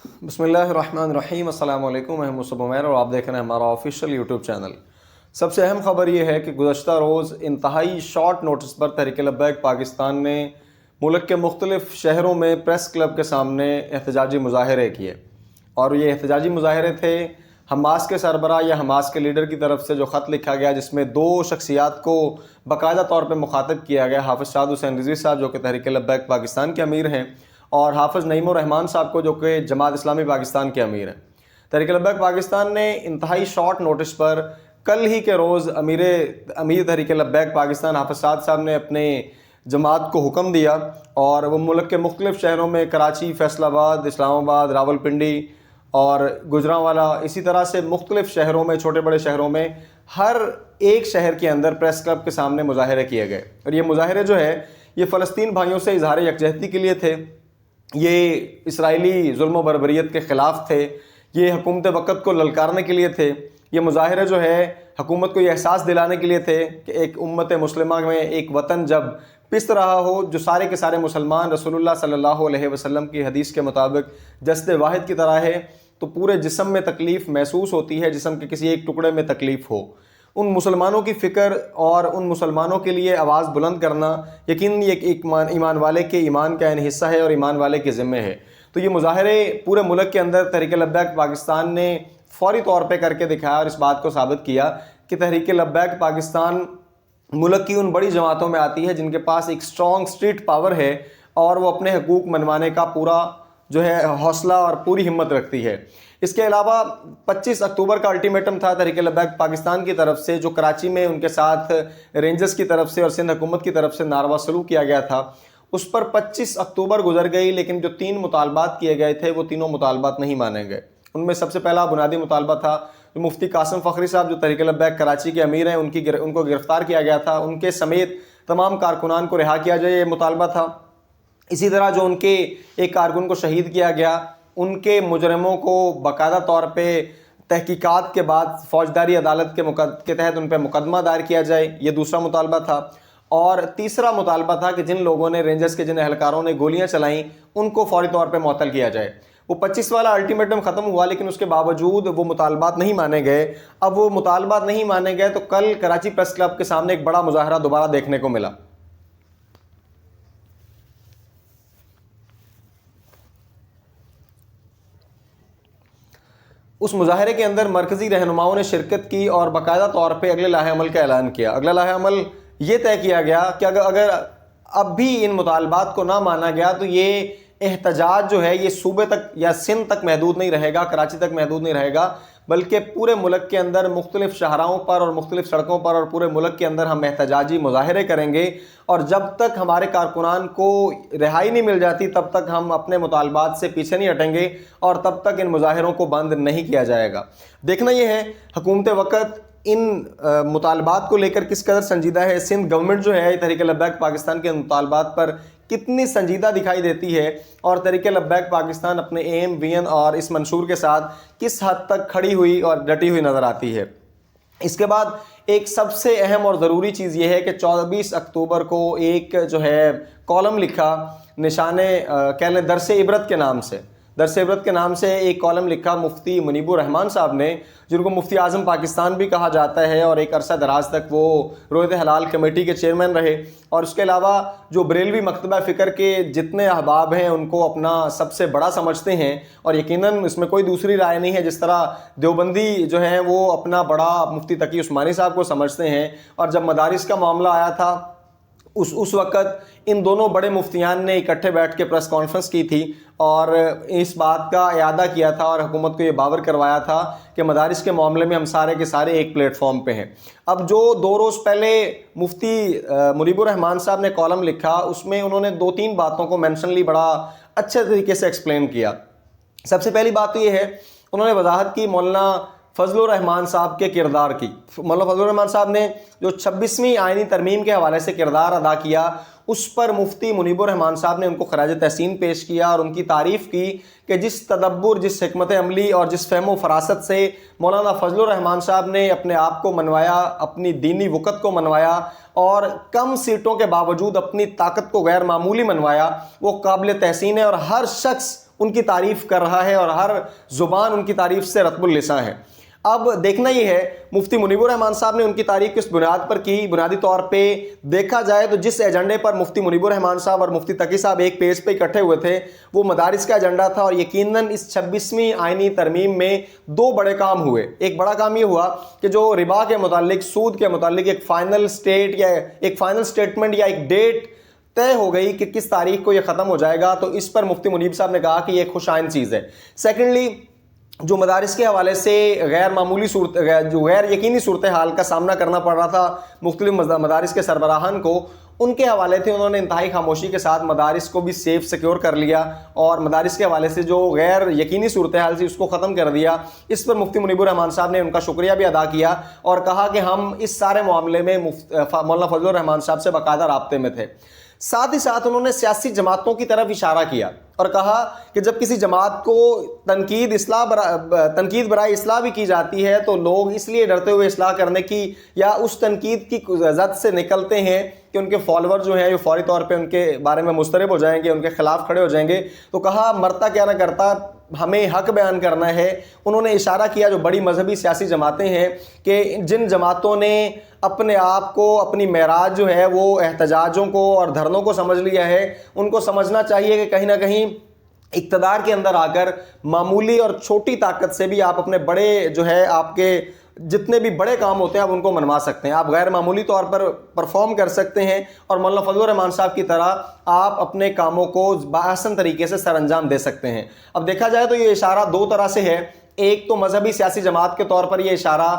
بسم اللہ الرحمن الرحیم۔ السلام علیکم، میں مصطفیٰ عمیر اور آپ دیکھ رہے ہیں ہمارا آفیشیل یوٹیوب چینل۔ سب سے اہم خبر یہ ہے کہ گزشتہ روز انتہائی شارٹ نوٹس پر تحریک لبیک پاکستان نے ملک کے مختلف شہروں میں پریس کلب کے سامنے احتجاجی مظاہرے کیے، اور یہ احتجاجی مظاہرے تھے حماس کے سربراہ یا حماس کے لیڈر کی طرف سے جو خط لکھا گیا، جس میں دو شخصیات کو باقاعدہ طور پہ مخاطب کیا گیا، حافظ شاد حسین رضوی صاحب جو کہ تحریک لبیک پاکستان کے امیر ہیں، اور حافظ نعیم الرحمان صاحب کو جو کہ جماعت اسلامی پاکستان کے امیر ہیں۔ تحریک لبیک پاکستان نے انتہائی شارٹ نوٹس پر کل ہی کے روز امیر تحریک لبیک پاکستان حافظ شاد صاحب نے اپنے جماعت کو حکم دیا، اور وہ ملک کے مختلف شہروں میں کراچی، فیصل آباد، اسلام آباد، راولپنڈی اور گجرانوالا، اسی طرح سے مختلف شہروں میں، چھوٹے بڑے شہروں میں، ہر ایک شہر کے اندر پریس کلب کے سامنے مظاہرے کیے گئے۔ اور یہ مظاہرے جو ہے یہ فلسطین بھائیوں سے اظہار یکجہتی کے لیے تھے، یہ اسرائیلی ظلم و بربریت کے خلاف تھے، یہ حکومت وقت کو للکارنے کے لیے تھے، یہ مظاہرے جو ہے حکومت کو یہ احساس دلانے کے لیے تھے کہ ایک امت مسلمہ میں ایک وطن جب پس رہا ہو، جو سارے کے سارے مسلمان رسول اللہ صلی اللہ علیہ وسلم کی حدیث کے مطابق جسد واحد کی طرح ہے، تو پورے جسم میں تکلیف محسوس ہوتی ہے، جسم کے کسی ایک ٹکڑے میں تکلیف ہو۔ ان مسلمانوں کی فکر اور ان مسلمانوں کے لیے آواز بلند کرنا یقیناً ایک ایمان والے کے ایمان کا حصہ ہے اور ایمان والے کے ذمہ ہے۔ تو یہ مظاہرے پورے ملک کے اندر تحریک لبیک پاکستان نے فوری طور پہ کر کے دکھایا اور اس بات کو ثابت کیا کہ تحریک لبیک پاکستان ملک کی ان بڑی جماعتوں میں آتی ہے جن کے پاس ایک اسٹرانگ اسٹریٹ پاور ہے، اور وہ اپنے حقوق منوانے کا پورا جو ہے حوصلہ اور پوری ہمت رکھتی ہے۔ اس کے علاوہ 25 اکتوبر کا الٹیمیٹم تھا تحریک لبیک پاکستان کی طرف سے، جو کراچی میں ان کے ساتھ رینجرز کی طرف سے اور سندھ حکومت کی طرف سے ناروا سلوک کیا گیا تھا۔ اس پر 25 اکتوبر گزر گئی، لیکن جو 3 مطالبات کیے گئے تھے وہ تینوں مطالبات نہیں مانے گئے۔ ان میں سب سے پہلا بنیادی مطالبہ تھا جو مفتی قاسم فخری صاحب جو تحریک لبیک کراچی کے امیر ہیں، ان کو گرفتار کیا گیا تھا، ان کے سمیت تمام کارکنان کو رہا کیا جائے، یہ مطالبہ تھا۔ اسی طرح جو ان کے ایک کارکن کو شہید کیا گیا، ان کے مجرموں کو باقاعدہ طور پہ تحقیقات کے بعد فوجداری عدالت کے تحت ان پہ مقدمہ دائر کیا جائے، یہ دوسرا مطالبہ تھا۔ اور تیسرا مطالبہ تھا کہ جن لوگوں نے رینجرز کے جن اہلکاروں نے گولیاں چلائیں ان کو فوری طور پہ معطل کیا جائے۔ وہ 25 والا الٹیمیٹم ختم ہوا، لیکن اس کے باوجود وہ مطالبات نہیں مانے گئے۔ اب وہ مطالبات نہیں مانے گئے تو کل کراچی پریس کلب کے سامنے ایک بڑا مظاہرہ دوبارہ دیکھنے کو ملا۔ اس مظاہرے کے اندر مرکزی رہنماؤں نے شرکت کی اور باقاعدہ طور پہ اگلے لاحِ عمل کا اعلان کیا۔ اگلا لاحِ عمل یہ طے کیا گیا کہ اگر اب بھی ان مطالبات کو نہ مانا گیا تو یہ احتجاج جو ہے یہ صوبے تک یا سندھ تک محدود نہیں رہے گا، کراچی تک محدود نہیں رہے گا، بلکہ پورے ملک کے اندر مختلف شاہراہوں پر اور مختلف سڑکوں پر اور پورے ملک کے اندر ہم احتجاجی مظاہرے کریں گے، اور جب تک ہمارے کارکنان کو رہائی نہیں مل جاتی تب تک ہم اپنے مطالبات سے پیچھے نہیں ہٹیں گے، اور تب تک ان مظاہروں کو بند نہیں کیا جائے گا۔ دیکھنا یہ ہے حکومت وقت ان مطالبات کو لے کر کس قدر سنجیدہ ہے۔ سندھ گورنمنٹ جو ہے تحریک لبیک پاکستان کے مطالبات پر کتنی سنجیدہ دکھائی دیتی ہے، اور تحریک لبیک پاکستان اپنے ایم وی این اور اس منشور کے ساتھ کس حد تک کھڑی ہوئی اور ڈٹی ہوئی نظر آتی ہے۔ اس کے بعد ایک سب سے اہم اور ضروری چیز یہ ہے کہ 24 اکتوبر کو ایک جو ہے کالم لکھا، نشانے کہہ لیں درس عبرت کے نام سے، درس عبرت کے نام سے ایک کالم لکھا مفتی منیب الرحمان صاحب نے، جن کو مفتی اعظم پاکستان بھی کہا جاتا ہے، اور ایک عرصہ دراز تک وہ رویت حلال کمیٹی کے چیئرمین رہے۔ اور اس کے علاوہ جو بریلوی مکتبہ فکر کے جتنے احباب ہیں ان کو اپنا سب سے بڑا سمجھتے ہیں، اور یقیناً اس میں کوئی دوسری رائے نہیں ہے، جس طرح دیوبندی جو ہیں وہ اپنا بڑا مفتی تقی عثمانی صاحب کو سمجھتے ہیں۔ اور جب مدارس کا معاملہ آیا تھا اس وقت ان دونوں بڑے مفتیان نے اکٹھے بیٹھ کے پریس کانفرنس کی تھی اور اس بات کا اعادہ کیا تھا اور حکومت کو یہ باور کروایا تھا کہ مدارس کے معاملے میں ہم سارے کے سارے ایک پلیٹ فارم پہ ہیں۔ اب جو 2 روز پہلے مفتی منیب الرحمان صاحب نے کالم لکھا، اس میں انہوں نے 2-3 باتوں کو مینشنلی بڑا اچھے طریقے سے ایکسپلین کیا۔ سب سے پہلی بات تو یہ ہے، انہوں نے وضاحت کی مولانا فضل الرحمان صاحب کے کردار کی۔ مولانا فضل الرحمان صاحب نے جو 26ویں آئینی ترمیم کے حوالے سے کردار ادا کیا، اس پر مفتی منیب الرحمان صاحب نے ان کو خراج تحسین پیش کیا اور ان کی تعریف کی کہ جس تدبر، جس حکمت عملی اور جس فہم و فراست سے مولانا فضل الرحمان صاحب نے اپنے آپ کو منوایا، اپنی دینی وقت کو منوایا اور کم سیٹوں کے باوجود اپنی طاقت کو غیر معمولی منوایا، وہ قابل تحسین ہے اور ہر شخص ان کی تعریف کر رہا ہے اور ہر زبان ان کی تعریف سے رطب اللسان ہے۔ اب دیکھنا یہ ہے مفتی منیب الرحمان صاحب نے ان کی تعریف کس بنیاد پر کی۔ بنیادی طور پہ دیکھا جائے تو جس ایجنڈے پر مفتی منیب الرحمان صاحب اور مفتی تقی صاحب ایک پیج پہ اکٹھے ہوئے تھے وہ مدارس کا ایجنڈا تھا، اور یقیناً اس 26ویں آئینی ترمیم میں دو بڑے کام ہوئے۔ ایک بڑا کام یہ ہوا کہ جو ربا کے متعلق، سود کے متعلق ایک فائنل سٹیٹمنٹ یا ایک ڈیٹ طے ہو گئی کہ کس تاریخ کو یہ ختم ہو جائے گا، تو اس پر مفتی منیب صاحب نے کہا کہ یہ ایک خوش آئند چیز ہے۔ سیکنڈلی، جو مدارس کے حوالے سے جو غیر یقینی صورتحال کا سامنا کرنا پڑ رہا تھا مختلف مدارس کے سربراہان کو، ان کے حوالے تھے انہوں نے انتہائی خاموشی کے ساتھ مدارس کو بھی سیکیور کر لیا اور مدارس کے حوالے سے جو غیر یقینی صورتحال تھی اس کو ختم کر دیا۔ اس پر مفتی منیب الرحمان صاحب نے ان کا شکریہ بھی ادا کیا اور کہا کہ ہم اس سارے معاملے میں مولانا فضل الرحمان صاحب سے باقاعدہ رابطے میں تھے۔ ساتھ ہی ساتھ انہوں نے سیاسی جماعتوں کی طرف اشارہ کیا اور کہا کہ جب کسی جماعت کو تنقید برائے اصلاح بھی کی جاتی ہے تو لوگ اس لیے ڈرتے ہوئے اصلاح کرنے کی یا اس تنقید کی زد سے نکلتے ہیں کہ ان کے فالوور جو ہیں یہ فوری طور پہ ان کے بارے میں مضطرب ہو جائیں گے، ان کے خلاف کھڑے ہو جائیں گے۔ تو کہا مرتا کیا نہ کرتا، ہمیں حق بیان کرنا ہے۔ انہوں نے اشارہ کیا جو بڑی مذہبی سیاسی جماعتیں ہیں کہ جن جماعتوں نے اپنے آپ کو، اپنی معراج جو ہے وہ احتجاجوں کو اور دھرنوں کو سمجھ لیا ہے، ان کو سمجھنا چاہیے کہ کہیں نہ کہیں اقتدار کے اندر آ کر معمولی اور چھوٹی طاقت سے بھی آپ اپنے بڑے جو ہے آپ کے جتنے بھی بڑے کام ہوتے ہیں آپ ان کو منوا سکتے ہیں، آپ غیر معمولی طور پر پرفارم کر سکتے ہیں اور مولانا فضل الرحمان صاحب کی طرح آپ اپنے کاموں کو بآسن طریقے سے سر انجام دے سکتے ہیں۔ اب دیکھا جائے تو یہ اشارہ دو طرح سے ہے۔ ایک تو مذہبی سیاسی جماعت کے طور پر یہ اشارہ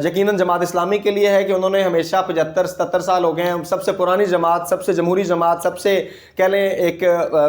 یقیناً جماعت اسلامی کے لیے ہے کہ انہوں نے ہمیشہ 75-77 سال ہو گئے ہیں، سب سے پرانی جماعت، سب سے جمہوری جماعت، سب سے کہہ لیں ایک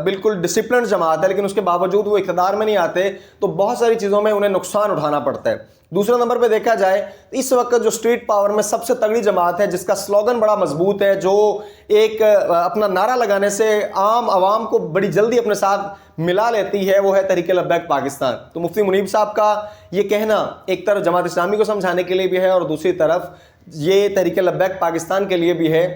بالکل ڈسپلنڈ جماعت ہے، لیکن اس کے باوجود وہ اقتدار میں نہیں آتے تو بہت ساری چیزوں میں انہیں نقصان اٹھانا پڑتا ہے۔ دوسرے نمبر پہ دیکھا جائے اس وقت جو اسٹریٹ پاور میں سب سے تگڑی جماعت ہے، جس کا سلوگن بڑا مضبوط ہے، جو ایک اپنا نعرہ لگانے سے عام عوام کو بڑی جلدی اپنے ساتھ ملا لیتی ہے، وہ ہے تحریک لبیک پاکستان۔ تو مفتی منیب صاحب کا یہ کہنا ایک طرف جماعت اسلامی کو سمجھانے کے لیے بھی ہے اور دوسری طرف یہ تحریک لبیک پاکستان کے لیے بھی ہے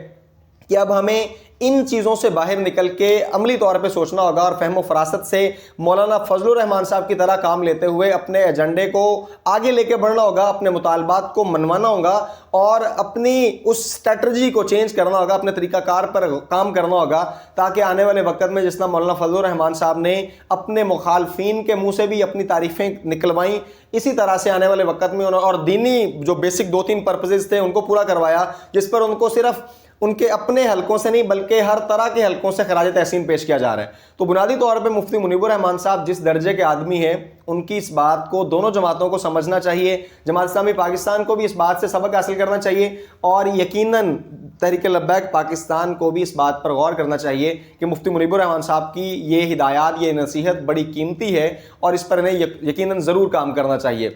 کہ اب ہمیں ان چیزوں سے باہر نکل کے عملی طور پہ سوچنا ہوگا اور فہم و فراست سے مولانا فضل الرحمان صاحب کی طرح کام لیتے ہوئے اپنے ایجنڈے کو آگے لے کے بڑھنا ہوگا، اپنے مطالبات کو منوانا ہوگا اور اپنی اس اسٹریٹجی کو چینج کرنا ہوگا، اپنے طریقہ کار پر کام کرنا ہوگا، تاکہ آنے والے وقت میں جس طرح مولانا فضل الرحمان صاحب نے اپنے مخالفین کے منہ سے بھی اپنی تعریفیں نکلوائیں، اسی طرح سے آنے والے وقت میں اور دینی جو بیسک 2-3 پرپسز تھے ان کو پورا کروایا، جس پر ان کو صرف ان کے اپنے حلقوں سے نہیں بلکہ ہر طرح کے حلقوں سے خراج تحسین پیش کیا جا رہا ہے۔ تو بنیادی طور پہ مفتی منیب الرحمان صاحب جس درجے کے آدمی ہیں، ان کی اس بات کو دونوں جماعتوں کو سمجھنا چاہیے، جماعت اسلامی پاکستان کو بھی اس بات سے سبق حاصل کرنا چاہیے اور یقیناً تحریک لبیک پاکستان کو بھی اس بات پر غور کرنا چاہیے کہ مفتی منیب الرحمان صاحب کی یہ ہدایات، یہ نصیحت بڑی قیمتی ہے اور اس پر انہیں یقیناً ضرور کام کرنا چاہیے۔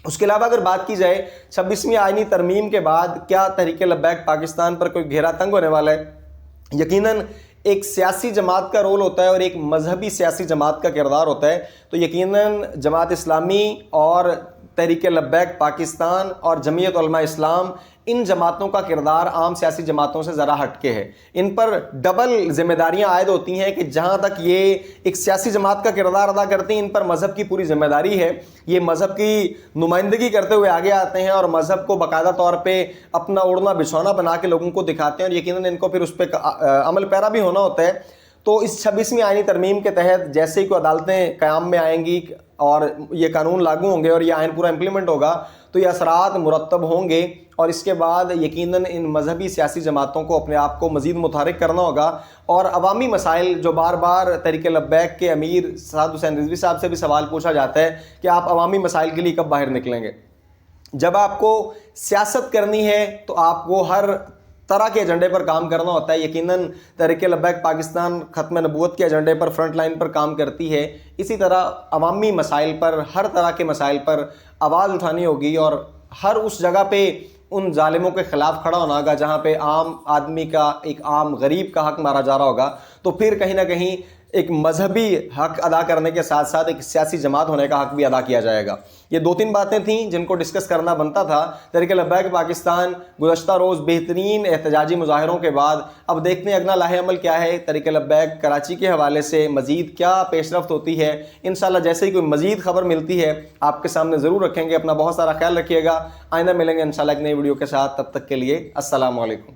اس کے علاوہ اگر بات کی جائے 26ویں آئینی ترمیم کے بعد کیا تحریک لبیک پاکستان پر کوئی گھیرا تنگ ہونے والا ہے؟ یقیناً ایک سیاسی جماعت کا رول ہوتا ہے اور ایک مذہبی سیاسی جماعت کا کردار ہوتا ہے، تو یقیناً جماعت اسلامی اور تحریک لبیک پاکستان اور جمعیت علماء اسلام، ان جماعتوں کا کردار عام سیاسی جماعتوں سے ذرا ہٹ کے ہے۔ ان پر ڈبل ذمہ داریاں عائد ہوتی ہیں کہ جہاں تک یہ ایک سیاسی جماعت کا کردار ادا کرتی ہیں، ان پر مذہب کی پوری ذمہ داری ہے۔ یہ مذہب کی نمائندگی کرتے ہوئے آگے آتے ہیں اور مذہب کو باقاعدہ طور پہ اپنا اوڑھنا بچھونا بنا کے لوگوں کو دکھاتے ہیں اور یقیناً ان کو پھر اس پہ عمل پیرا بھی ہونا ہوتا ہے۔ تو اس 26ویں آئینی ترمیم کے تحت جیسے ہی کوئی عدالتیں قیام میں آئیں گی اور یہ قانون لاگو ہوں گے اور یہ آئین پورا امپلیمنٹ ہوگا تو یہ اثرات مرتب ہوں گے اور اس کے بعد یقیناً ان مذہبی سیاسی جماعتوں کو اپنے آپ کو مزید متحرک کرنا ہوگا اور عوامی مسائل جو بار بار تحریک لبیک کے امیر سعد حسین رضوی صاحب سے بھی سوال پوچھا جاتا ہے کہ آپ عوامی مسائل کے لیے کب باہر نکلیں گے؟ جب آپ کو سیاست کرنی ہے تو آپ کو ہر طرح کے ایجنڈے پر کام کرنا ہوتا ہے۔ یقیناً تحریک لبیک پاکستان ختم نبوت کے ایجنڈے پر فرنٹ لائن پر کام کرتی ہے، اسی طرح عوامی مسائل پر، ہر طرح کے مسائل پر آواز اٹھانی ہوگی اور ہر اس جگہ پہ ان ظالموں کے خلاف کھڑا ہونا ہوگا جہاں پہ عام آدمی کا، ایک عام غریب کا حق مارا جا رہا ہوگا۔ تو پھر کہیں نہ کہیں ایک مذہبی حق ادا کرنے کے ساتھ ساتھ ایک سیاسی جماعت ہونے کا حق بھی ادا کیا جائے گا۔ یہ 2-3 باتیں تھیں جن کو ڈسکس کرنا بنتا تھا۔ تحریک لبیک پاکستان گزشتہ روز بہترین احتجاجی مظاہروں کے بعد اب دیکھتے ہیں اگلا لاہ عمل کیا ہے، تحریک لبیک کراچی کے حوالے سے مزید کیا پیش رفت ہوتی ہے۔ انشاءاللہ جیسے ہی کوئی مزید خبر ملتی ہے آپ کے سامنے ضرور رکھیں گے۔ اپنا بہت سارا خیال رکھیے گا، آئندہ ملیں گے انشاءاللہ ایک نئی ویڈیو کے ساتھ، تب تک کے لیے السلام علیکم۔